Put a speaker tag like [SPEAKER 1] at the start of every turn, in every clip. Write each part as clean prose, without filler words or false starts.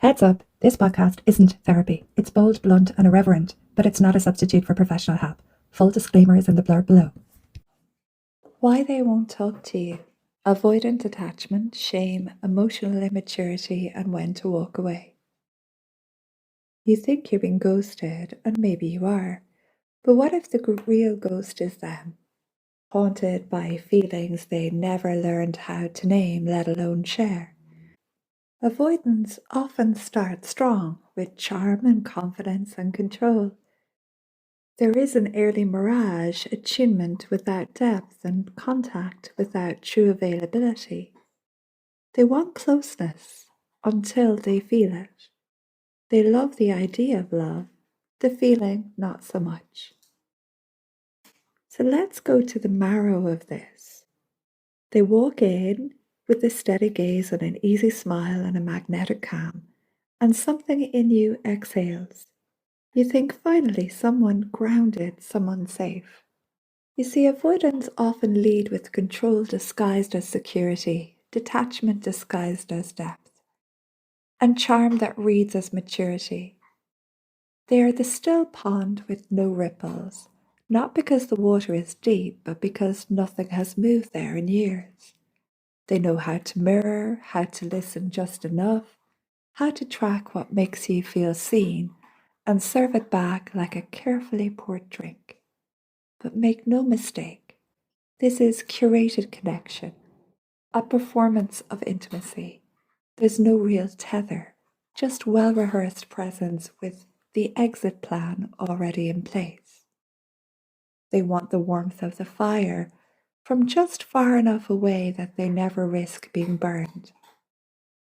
[SPEAKER 1] Heads up, this podcast isn't therapy. It's bold, blunt, and irreverent, but it's not a substitute for professional help. Full disclaimer is in the blurb below. Why they won't talk to you. Avoidant attachment, shame, emotional immaturity, and when to walk away. You think you're being ghosted, and maybe you are. But what if the real ghost is them? Haunted by feelings they never learned how to name, let alone share. Avoidance often starts strong with charm and confidence and control. There is an early mirage, attunement without depth and contact without true availability. They want closeness until they feel it. They love the idea of love, the feeling not so much. So let's go to the marrow of this. They walk in with a steady gaze and an easy smile and a magnetic calm, and something in you exhales. You think finally someone grounded, someone safe. You see, avoidants often lead with control disguised as security, detachment disguised as depth, and charm that reads as maturity. They are the still pond with no ripples, not because the water is deep, but because nothing has moved there in years. They know how to mirror, how to listen just enough, how to track what makes you feel seen, and serve it back like a carefully poured drink. But make no mistake, this is curated connection, a performance of intimacy. There's no real tether, just well-rehearsed presence with the exit plan already in place. They want the warmth of the fire from just far enough away that they never risk being burned.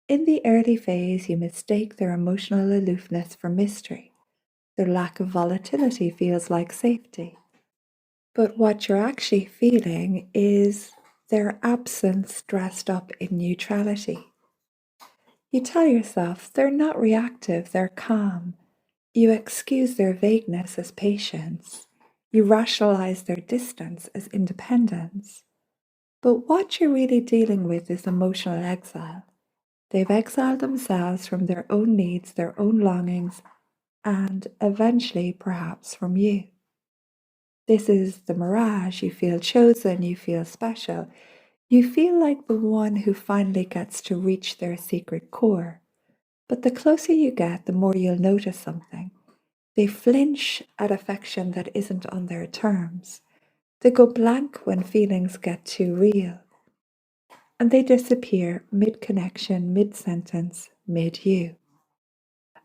[SPEAKER 1] In the early phase, you mistake their emotional aloofness for mystery. Their lack of volatility feels like safety. But what you're actually feeling is their absence dressed up in neutrality. You tell yourself they're not reactive, they're calm. You excuse their vagueness as patience. You rationalize their distance as independence. But what you're really dealing with is emotional exile. They've exiled themselves from their own needs, their own longings, and eventually perhaps from you. This is the mirage. You feel chosen, you feel special. You feel like the one who finally gets to reach their secret core. But the closer you get, the more you'll notice something. They flinch at affection that isn't on their terms. They go blank when feelings get too real. And they disappear mid-connection, mid-sentence, mid-you.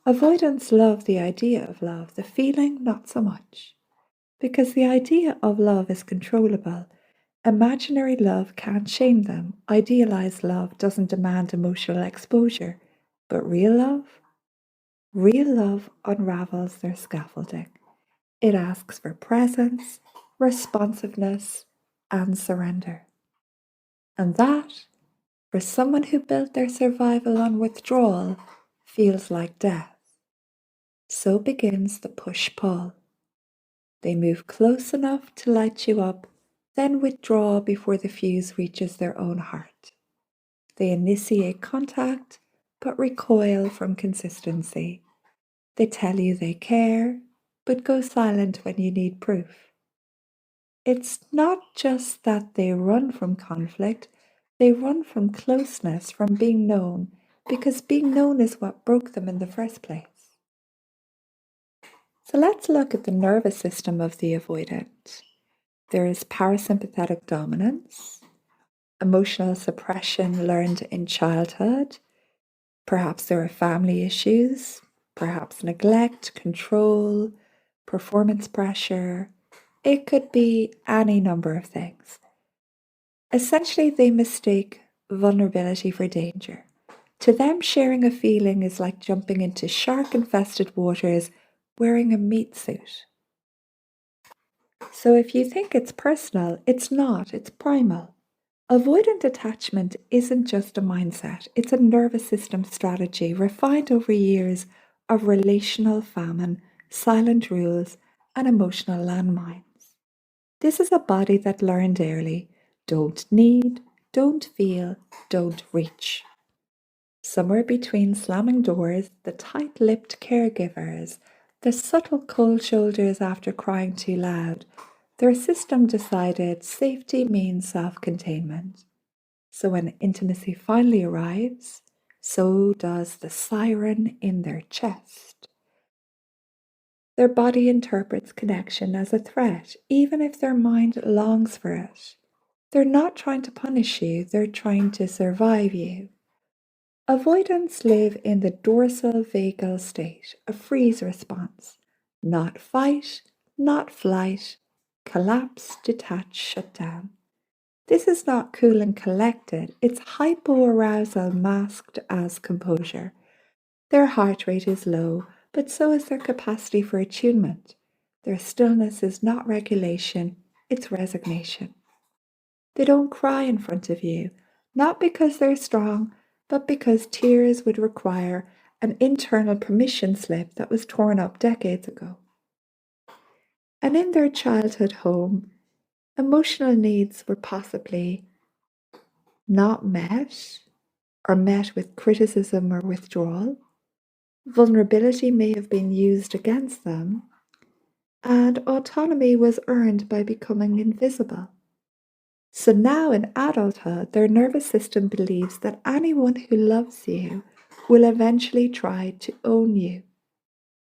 [SPEAKER 1] Avoidants love the idea of love, the feeling not so much. Because the idea of love is controllable. Imaginary love can't shame them. Idealized love doesn't demand emotional exposure. But real love unravels their scaffolding. It asks for presence, responsiveness, and surrender. And that, for someone who built their survival on withdrawal, feels like death. So begins the push-pull. They move close enough to light you up, then withdraw before the fuse reaches their own heart. They initiate contact, but recoil from consistency. They tell you they care, but go silent when you need proof. It's not just that they run from conflict, they run from closeness, from being known, because being known is what broke them in the first place. So let's look at the nervous system of the avoidant. There is parasympathetic dominance, emotional suppression learned in childhood. Perhaps there are family issues, perhaps neglect, control, performance pressure. It could be any number of things. Essentially, they mistake vulnerability for danger. To them, sharing a feeling is like jumping into shark-infested waters wearing a meat suit. So if you think it's personal, it's not, it's primal. Avoidant attachment isn't just a mindset, it's a nervous system strategy refined over years of relational famine, silent rules, and emotional landmines. This is a body that learned early, don't need, don't feel, don't reach. Somewhere between slamming doors, the tight-lipped caregivers, the subtle cold shoulders after crying too loud, their system decided safety means self-containment. So when intimacy finally arrives, so does the siren in their chest. Their body interprets connection as a threat, even if their mind longs for it. They're not trying to punish you, they're trying to survive you. Avoidants live in the dorsal vagal state, a freeze response. Not fight, not flight, collapse, detach, shut down. This is not cool and collected, it's hypoarousal masked as composure. Their heart rate is low, but so is their capacity for attunement. Their stillness is not regulation, it's resignation. They don't cry in front of you, not because they're strong, but because tears would require an internal permission slip that was torn up decades ago. And in their childhood home, emotional needs were possibly not met or met with criticism or withdrawal. Vulnerability may have been used against them, and autonomy was earned by becoming invisible. So now in adulthood, their nervous system believes that anyone who loves you will eventually try to own you.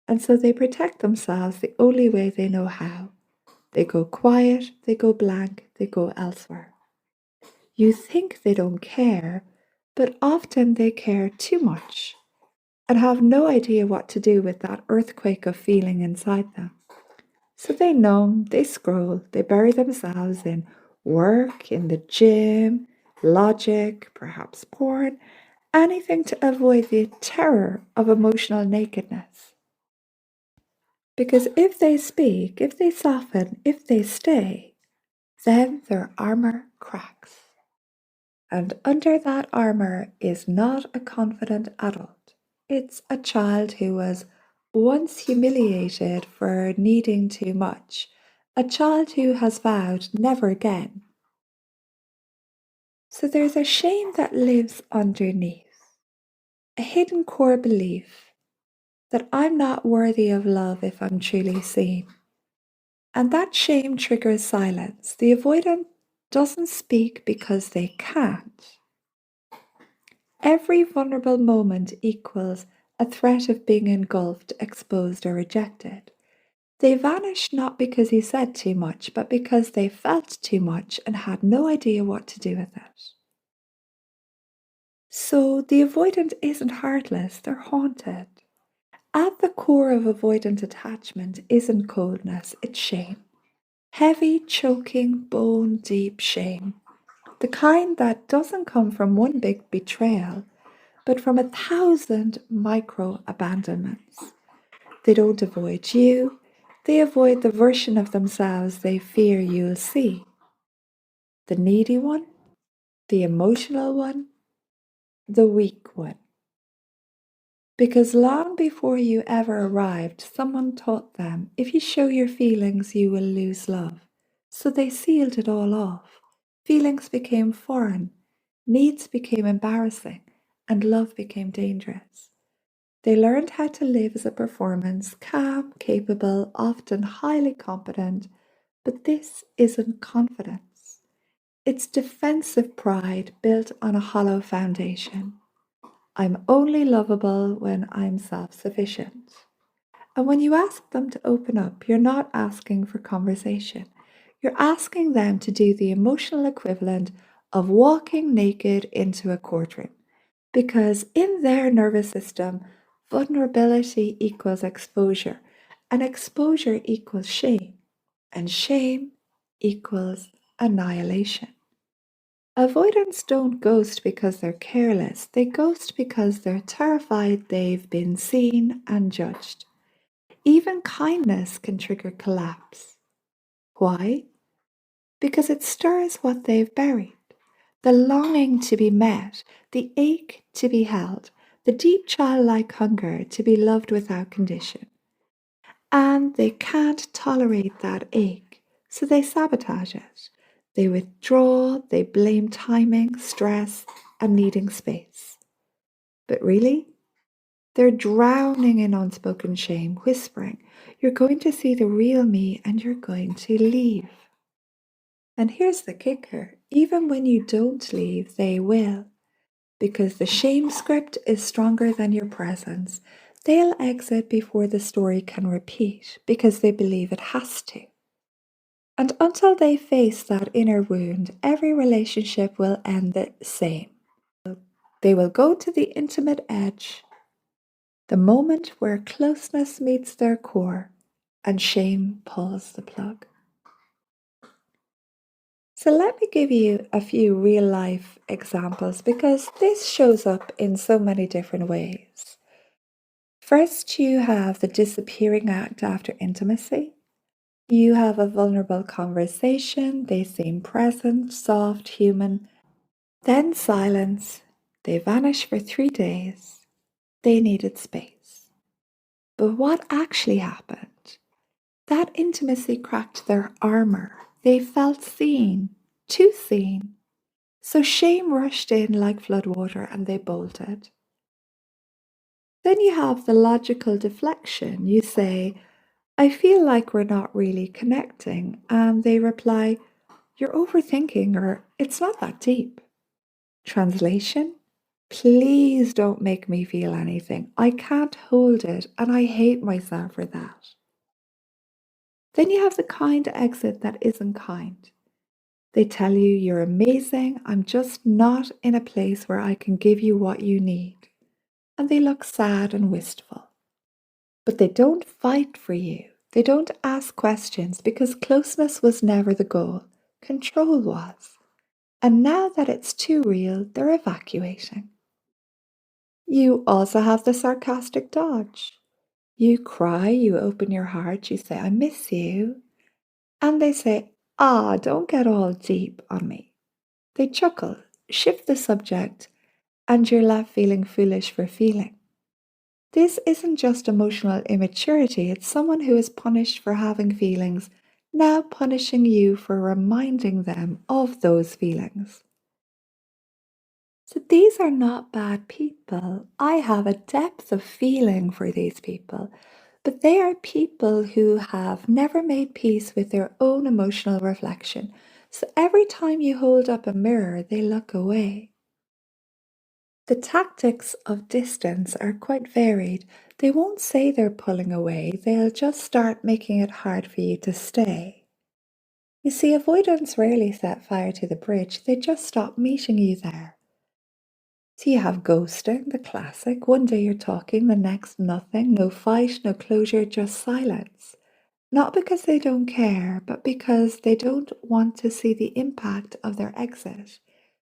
[SPEAKER 1] And so they protect themselves the only way they know how. They go quiet, they go blank, they go elsewhere. You think they don't care, but often they care too much and have no idea what to do with that earthquake of feeling inside them. So they numb, they scroll, they bury themselves in work, in the gym, logic, perhaps porn, anything to avoid the terror of emotional nakedness. Because if they speak, if they soften, if they stay, then their armor cracks. And under that armor is not a confident adult. It's a child who was once humiliated for needing too much, a child who has vowed never again. So there's a shame that lives underneath, a hidden core belief that I'm not worthy of love if I'm truly seen. And that shame triggers silence. The avoidant doesn't speak because they can't. Every vulnerable moment equals a threat of being engulfed, exposed, or rejected. They vanish not because he said too much, but because they felt too much and had no idea what to do with it. So the avoidant isn't heartless, they're haunted. At the core of avoidant attachment isn't coldness, it's shame. Heavy, choking, bone-deep shame. The kind that doesn't come from one big betrayal, but from 1,000 micro abandonments. They don't avoid you, they avoid the version of themselves they fear you'll see. The needy one, the emotional one, the weak one. Because long before you ever arrived, someone taught them if you show your feelings, you will lose love. So they sealed it all off. Feelings became foreign, needs became embarrassing, and love became dangerous. They learned how to live as a performance, calm, capable, often highly competent, but this isn't confidence. It's defensive pride built on a hollow foundation. I'm only lovable when I'm self-sufficient. And when you ask them to open up, you're not asking for conversation. You're asking them to do the emotional equivalent of walking naked into a courtroom. Because in their nervous system, vulnerability equals exposure, and exposure equals shame, and shame equals annihilation. Avoidants don't ghost because they're careless, they ghost because they're terrified they've been seen and judged. Even kindness can trigger collapse. Why? Because it stirs what they've buried. The longing to be met, the ache to be held, the deep childlike hunger to be loved without condition. And they can't tolerate that ache, so they sabotage it. They withdraw, they blame timing, stress, and needing space. But really, they're drowning in unspoken shame, whispering, "You're going to see the real me and you're going to leave." And here's the kicker, even when you don't leave, they will, because the shame script is stronger than your presence. They'll exit before the story can repeat because they believe it has to. And until they face that inner wound, every relationship will end the same. They will go to the intimate edge, the moment where closeness meets their core and shame pulls the plug. So let me give you a few real life examples because this shows up in so many different ways. First, you have the disappearing act after intimacy. You have a vulnerable conversation, they seem present, soft, human. Then silence, they vanish for 3 days. They needed space. But what actually happened? That intimacy cracked their armor. They felt seen, too seen. So shame rushed in like floodwater and they bolted. Then you have the logical deflection. You say, "I feel like we're not really connecting." And they reply, "You're overthinking," or "It's not that deep." Translation, "Please don't make me feel anything. I can't hold it and I hate myself for that." Then you have the kind exit that isn't kind. They tell you, "You're amazing. I'm just not in a place where I can give you what you need." And they look sad and wistful. But they don't fight for you. They don't ask questions because closeness was never the goal. Control was. And now that it's too real, they're evacuating. You also have the sarcastic dodge. You cry, you open your heart, you say, "I miss you." And they say, "Ah, don't get all deep on me." They chuckle, shift the subject, and you're left feeling foolish for feeling. This isn't just emotional immaturity, it's someone who is punished for having feelings, now punishing you for reminding them of those feelings. So these are not bad people. I have a depth of feeling for these people, but they are people who have never made peace with their own emotional reflection. So every time you hold up a mirror, they look away. The tactics of distance are quite varied. They won't say they're pulling away, they'll just start making it hard for you to stay. You see, avoidants rarely set fire to the bridge, they just stop meeting you there. So you have ghosting, the classic. One day you're talking, the next nothing, no fight, no closure, just silence. Not because they don't care, but because they don't want to see the impact of their exit,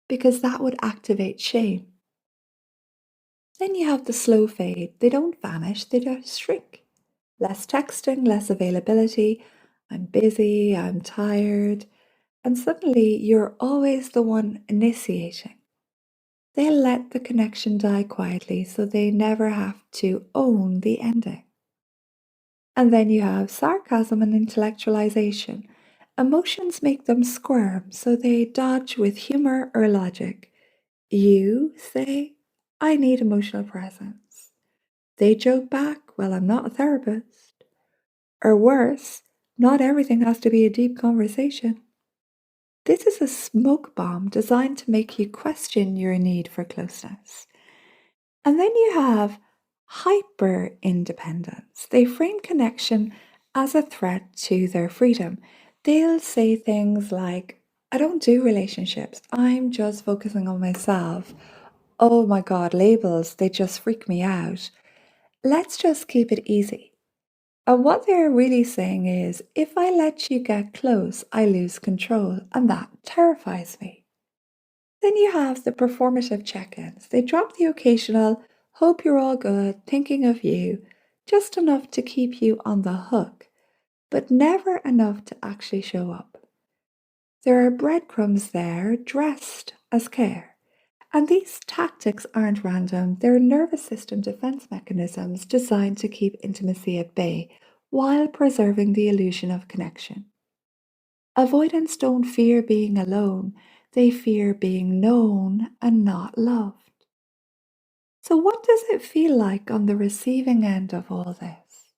[SPEAKER 1] because that would activate shame. Then you have the slow fade. They don't vanish, they just shrink. Less texting, less availability. "I'm busy, I'm tired." And suddenly you're always the one initiating. They let the connection die quietly so they never have to own the ending. And then you have sarcasm and intellectualization. Emotions make them squirm, so they dodge with humor or logic. You say, "I need emotional presence." They joke back, "Well, I'm not a therapist." Or worse, "Not everything has to be a deep conversation." This is a smoke bomb designed to make you question your need for closeness. And then you have hyper independence. They frame connection as a threat to their freedom. They'll say things like, "I don't do relationships, I'm just focusing on myself." "Oh my God, labels, they just freak me out. Let's just keep it easy." And what they're really saying is, if I let you get close, I lose control, and that terrifies me. Then you have the performative check ins. They drop the occasional, "Hope you're all good, thinking of you," just enough to keep you on the hook, but never enough to actually show up. There are breadcrumbs there, dressed as care. And these tactics aren't random, they're nervous system defense mechanisms designed to keep intimacy at bay while preserving the illusion of connection. Avoidants don't fear being alone, they fear being known and not loved. So, what does it feel like on the receiving end of all this?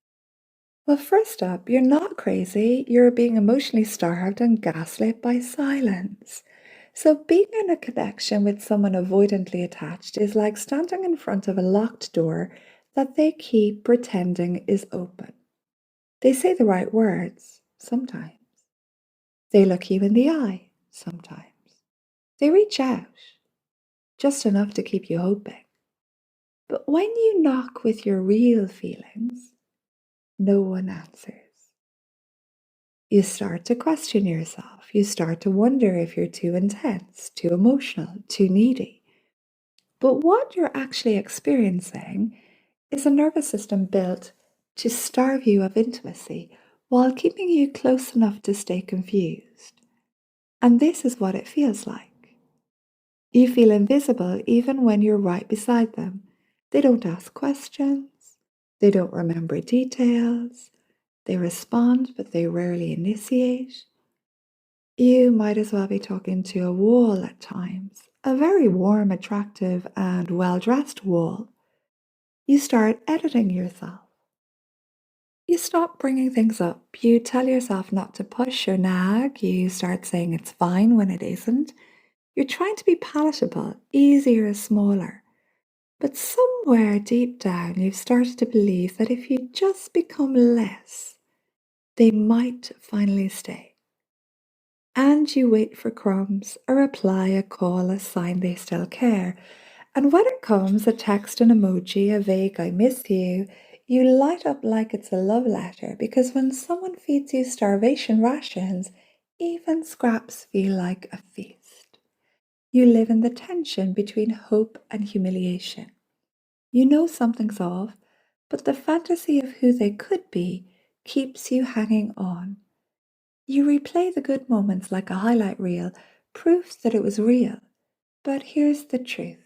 [SPEAKER 1] Well, first up, you're not crazy. You're being emotionally starved and gaslit by silence. So, being in a connection with someone avoidantly attached is like standing in front of a locked door that they keep pretending is open. They say the right words sometimes. They look you in the eye sometimes. They reach out just enough to keep you hoping. But when you knock with your real feelings, no one answers. You start to question yourself. You start to wonder if you're too intense, too emotional, too needy. But what you're actually experiencing is a nervous system built to starve you of intimacy while keeping you close enough to stay confused. And this is what it feels like. You feel invisible even when you're right beside them. They don't ask questions. They don't remember details. They respond, but they rarely initiate. You might as well be talking to a wall at times, a very warm, attractive, and well-dressed wall. You start editing yourself. You stop bringing things up. You tell yourself not to push or nag. You start saying it's fine when it isn't. You're trying to be palatable, easier, smaller. But somewhere deep down, you've started to believe that if you just become less, they might finally stay. And you wait for crumbs, a reply, a call, a sign they still care. And when it comes, a text, an emoji, a vague I miss you light up like it's a love letter because when someone feeds you starvation rations, even scraps feel like a feast. You live in the tension between hope and humiliation. You know something's off, but the fantasy of who they could be keeps you hanging on. You replay the good moments like a highlight reel, proof that it was real. But here's the truth.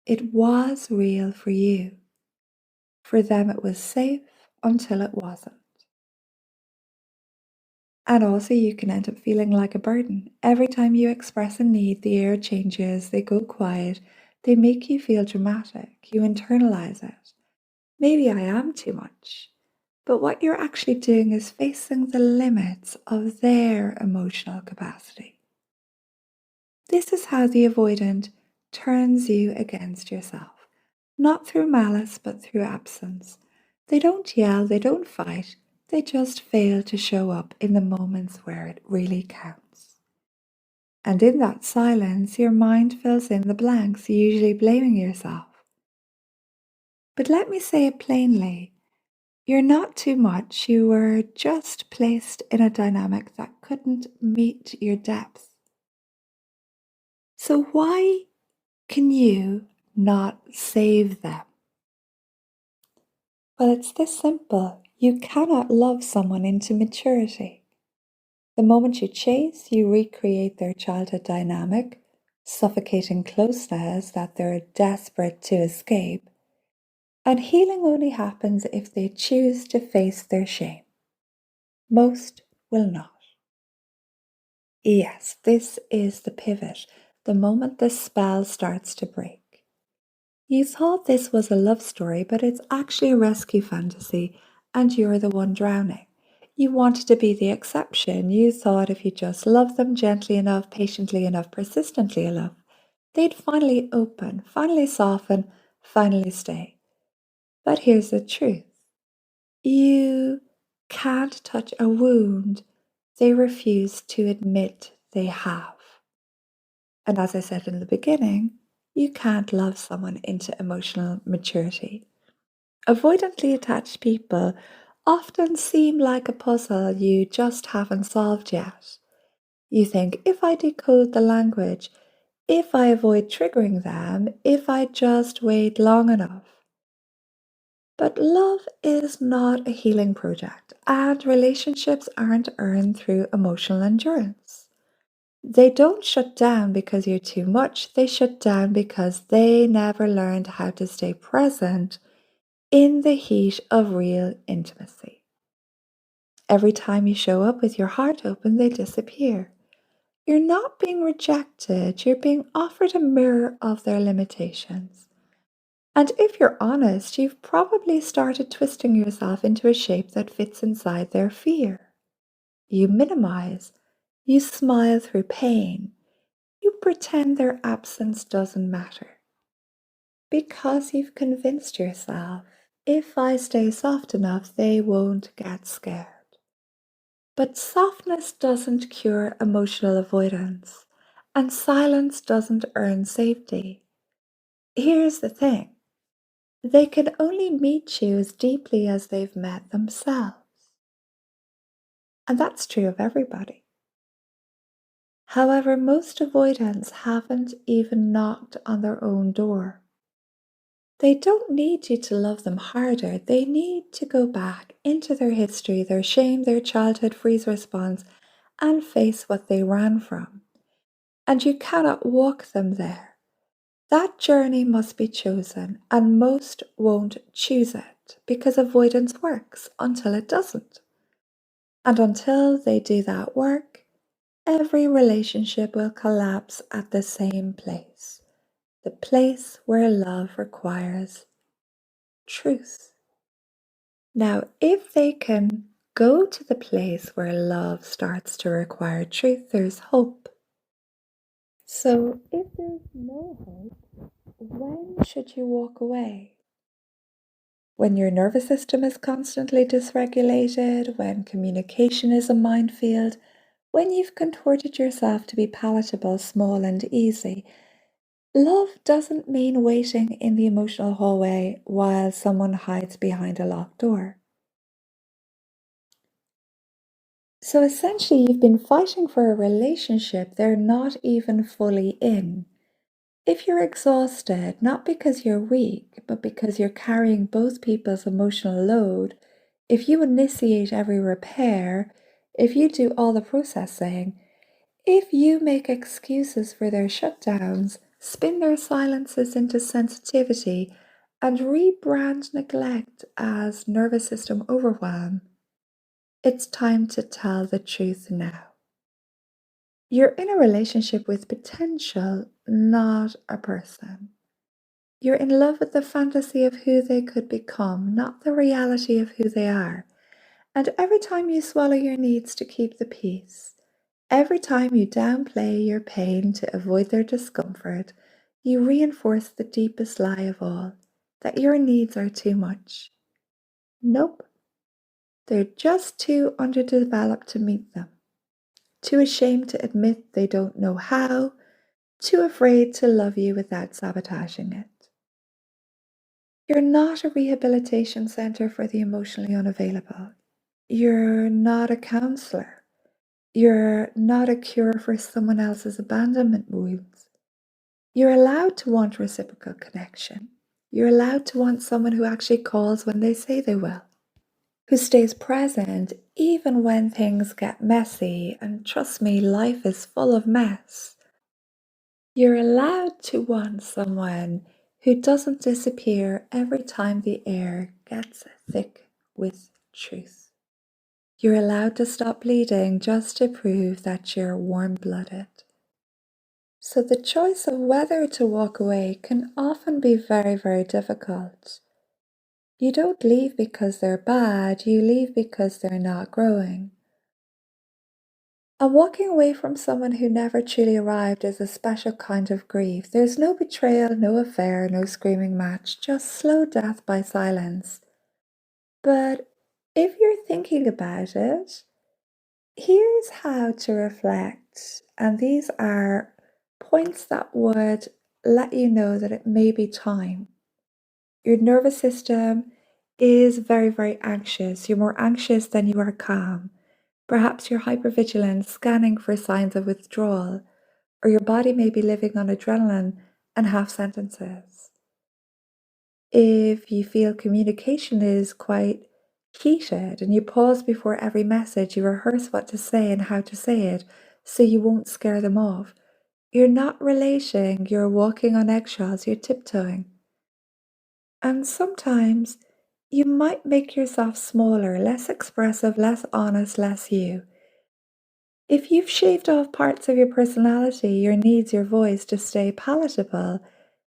[SPEAKER 1] It was real for you. For them, it was safe until it wasn't. And also, you can end up feeling like a burden. Every time you express a need, the air changes, they go quiet, they make you feel dramatic, you internalize it. Maybe I am too much. But what you're actually doing is facing the limits of their emotional capacity. This is how the avoidant turns you against yourself, not through malice, but through absence. They don't yell, they don't fight, they just fail to show up in the moments where it really counts. And in that silence, your mind fills in the blanks, usually blaming yourself. But let me say it plainly. You're not too much, you were just placed in a dynamic that couldn't meet your depth. So why can you not save them? Well, it's this simple. You cannot love someone into maturity. The moment you chase, you recreate their childhood dynamic, suffocating closeness that they're desperate to escape. And healing only happens if they choose to face their shame. Most will not. Yes, this is the pivot, the moment the spell starts to break. You thought this was a love story, but it's actually a rescue fantasy, and you're the one drowning. You wanted to be the exception. You thought if you just loved them gently enough, patiently enough, persistently enough, they'd finally open, finally soften, finally stay. But here's the truth. You can't touch a wound they refuse to admit they have. And as I said in the beginning, you can't love someone into emotional maturity. Avoidantly attached people often seem like a puzzle you just haven't solved yet. You think, if I decode the language, if I avoid triggering them, if I just wait long enough. But love is not a healing project, and relationships aren't earned through emotional endurance. They don't shut down because you're too much, they shut down because they never learned how to stay present in the heat of real intimacy. Every time you show up with your heart open, they disappear. You're not being rejected, you're being offered a mirror of their limitations. And if you're honest, you've probably started twisting yourself into a shape that fits inside their fear. You minimize, you smile through pain, you pretend their absence doesn't matter. Because you've convinced yourself, if I stay soft enough, they won't get scared. But softness doesn't cure emotional avoidance, and silence doesn't earn safety. Here's the thing, they can only meet you as deeply as they've met themselves. And that's true of everybody. However, most avoidants haven't even knocked on their own door. They don't need you to love them harder. They need to go back into their history, their shame, their childhood freeze response, and face what they ran from. And you cannot walk them there. That journey must be chosen, and most won't choose it because avoidance works until it doesn't. And until they do that work, every relationship will collapse at the same place, the place where love requires truth. Now, if they can go to the place where love starts to require truth, there's hope. So, if there's no hope, when should you walk away? When your nervous system is constantly dysregulated, when communication is a minefield, when you've contorted yourself to be palatable, small, and easy. Love doesn't mean waiting in the emotional hallway while someone hides behind a locked door. So essentially, you've been fighting for a relationship they're not even fully in. If you're exhausted, not because you're weak, but because you're carrying both people's emotional load, if you initiate every repair, if you do all the processing, if you make excuses for their shutdowns, spin their silences into sensitivity, and rebrand neglect as nervous system overwhelm, it's time to tell the truth now. You're in a relationship with potential, not a person. You're in love with the fantasy of who they could become, not the reality of who they are. And every time you swallow your needs to keep the peace, every time you downplay your pain to avoid their discomfort, you reinforce the deepest lie of all, that your needs are too much. Nope, they're just too underdeveloped to meet them, too ashamed to admit they don't know how, too afraid to love you without sabotaging it. You're not a rehabilitation center for the emotionally unavailable. You're not a counselor. You're not a cure for someone else's abandonment wounds. You're allowed to want reciprocal connection. You're allowed to want someone who actually calls when they say they will, who stays present even when things get messy. And trust me, life is full of mess. You're allowed to want someone who doesn't disappear every time the air gets thick with truth. You're allowed to stop bleeding just to prove that you're warm-blooded. So the choice of whether to walk away can often be very, very difficult. You don't leave because they're bad, you leave because they're not growing. And walking away from someone who never truly arrived is a special kind of grief. There's no betrayal, no affair, no screaming match, just slow death by silence. But if you're thinking about it, here's how to reflect. And these are points that would let you know that it may be time. Your nervous system is very, very anxious. You're more anxious than you are calm. Perhaps you're hypervigilant, scanning for signs of withdrawal, or your body may be living on adrenaline and half sentences. If you feel communication is quite heated and you pause before every message, you rehearse what to say and how to say it so you won't scare them off. You're not relating, you're walking on eggshells, you're tiptoeing. And sometimes you might make yourself smaller, less expressive, less honest, less you. If you've shaved off parts of your personality, your needs, your voice to stay palatable,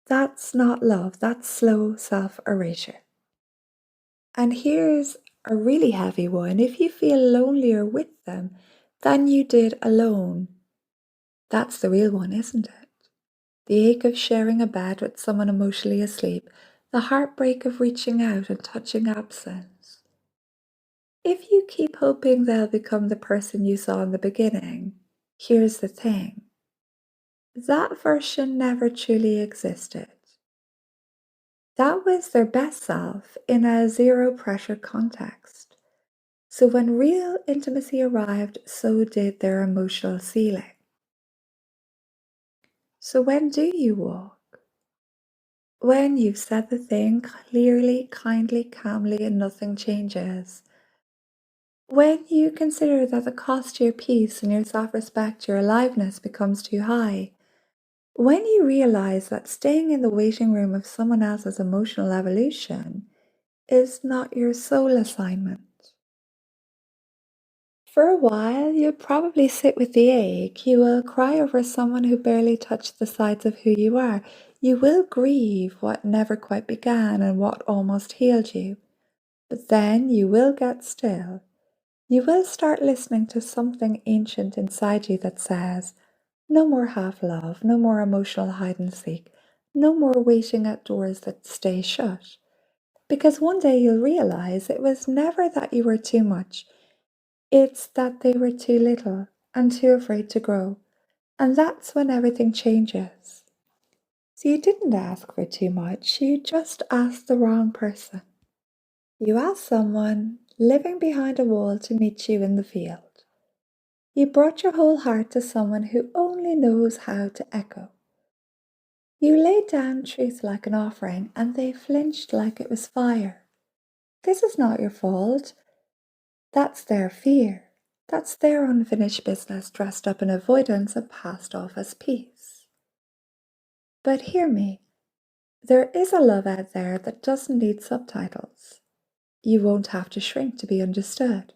[SPEAKER 1] That's not love, that's slow self-erasure. And here's a really heavy one. If you feel lonelier with them than you did alone, that's the real one, isn't it? The ache of sharing a bed with someone emotionally asleep, the heartbreak of reaching out and touching absence. If you keep hoping they'll become the person you saw in the beginning, here's the thing. That version never truly existed. That was their best self in a zero pressure context. So when real intimacy arrived, so did their emotional ceiling. So when do you walk? When you've said the thing clearly, kindly, calmly, and nothing changes. When you consider that the cost to your peace and your self-respect, your aliveness becomes too high. When you realize that staying in the waiting room of someone else's emotional evolution is not your sole assignment. For a while, you'll probably sit with the ache. You will cry over someone who barely touched the sides of who you are. You will grieve what never quite began and what almost healed you. But then you will get still. You will start listening to something ancient inside you that says, no more half love, no more emotional hide and seek, no more waiting at doors that stay shut. Because one day you'll realize it was never that you were too much. It's that they were too little and too afraid to grow. And that's when everything changes. So you didn't ask for too much, you just asked the wrong person. You asked someone living behind a wall to meet you in the field. You brought your whole heart to someone who only knows how to echo. You laid down truth like an offering and they flinched like it was fire. This is not your fault. That's their fear. That's their unfinished business dressed up in avoidance and passed off as peace. But hear me, there is a love out there that doesn't need subtitles. You won't have to shrink to be understood.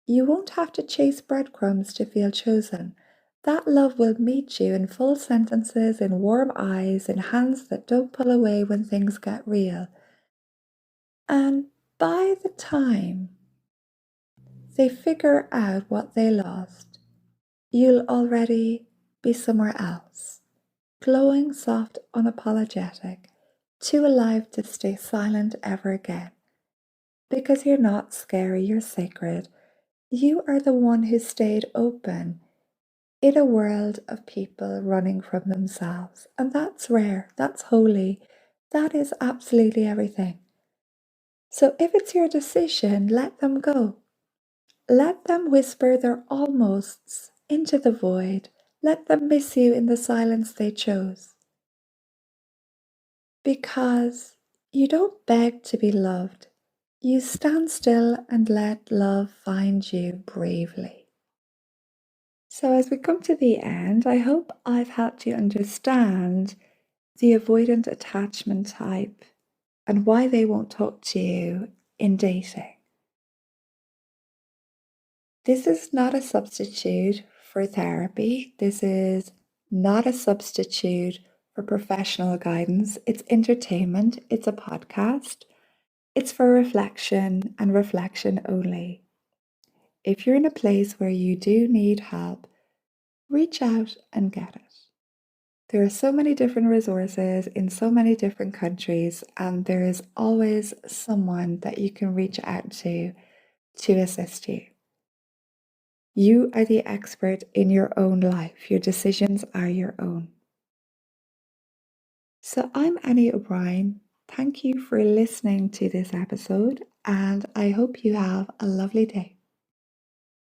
[SPEAKER 1] You won't have to chase breadcrumbs to feel chosen. That love will meet you in full sentences, in warm eyes, in hands that don't pull away when things get real. And by the time they figure out what they lost, you'll already be somewhere else, glowing, soft, unapologetic, too alive to stay silent ever again. Because you're not scary, you're sacred. You are the one who stayed open in a world of people running from themselves. And that's rare, that's holy, that is absolutely everything. So if it's your decision, let them go. Let them whisper their almosts into the void. Let them miss you in the silence they chose. Because you don't beg to be loved. You stand still and let love find you bravely. So as we come to the end, I hope I've helped you understand the avoidant attachment type and why they won't talk to you in dating. This is not a substitute for therapy. This is not a substitute for professional guidance. It's entertainment. It's a podcast. It's for reflection and reflection only. If you're in a place where you do need help, reach out and get it. There are so many different resources in so many different countries, and there is always someone that you can reach out to assist you. You are the expert in your own life. Your decisions are your own. So I'm Annie O'Brien. Thank you for listening to this episode, and I hope you have a lovely day.